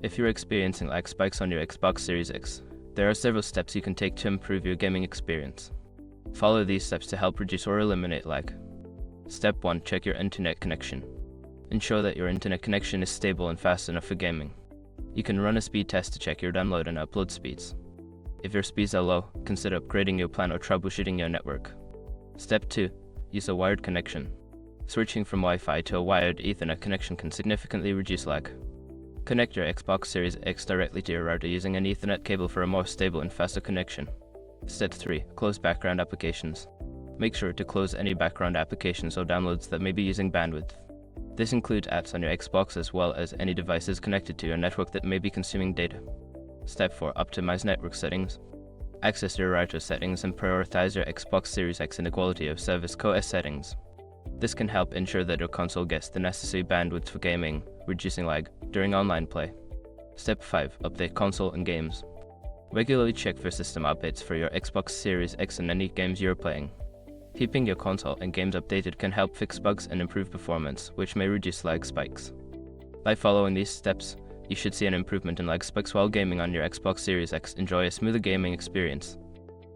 If you're experiencing lag spikes on your Xbox Series X, there are several steps you can take to improve your gaming experience. Follow these steps to help reduce or eliminate lag. Step 1. Check your internet connection. Ensure that your internet connection is stable and fast enough for gaming. You can run a speed test to check your download and upload speeds. If your speeds are low, consider upgrading your plan or troubleshooting your network. Step 2. Use a wired connection. Switching from Wi-Fi to a wired Ethernet connection can significantly reduce lag. Connect your Xbox Series X directly to your router using an Ethernet cable for a more stable and faster connection. Step 3. Close background applications. Make sure to close any background applications or downloads that may be using bandwidth. This includes apps on your Xbox as well as any devices connected to your network that may be consuming data. Step 4. Optimize network settings. Access your router settings and prioritize your Xbox Series X inequality of service (QoS) settings. This can help ensure that your console gets the necessary bandwidth for gaming, reducing lag during online play. Step 5. Update console and games. Regularly check for system updates for your Xbox Series X and any games you're playing. Keeping your console and games updated can help fix bugs and improve performance, which may reduce lag spikes. By following these steps, you should see an improvement in lag spikes while gaming on your Xbox Series X. Enjoy a smoother gaming experience.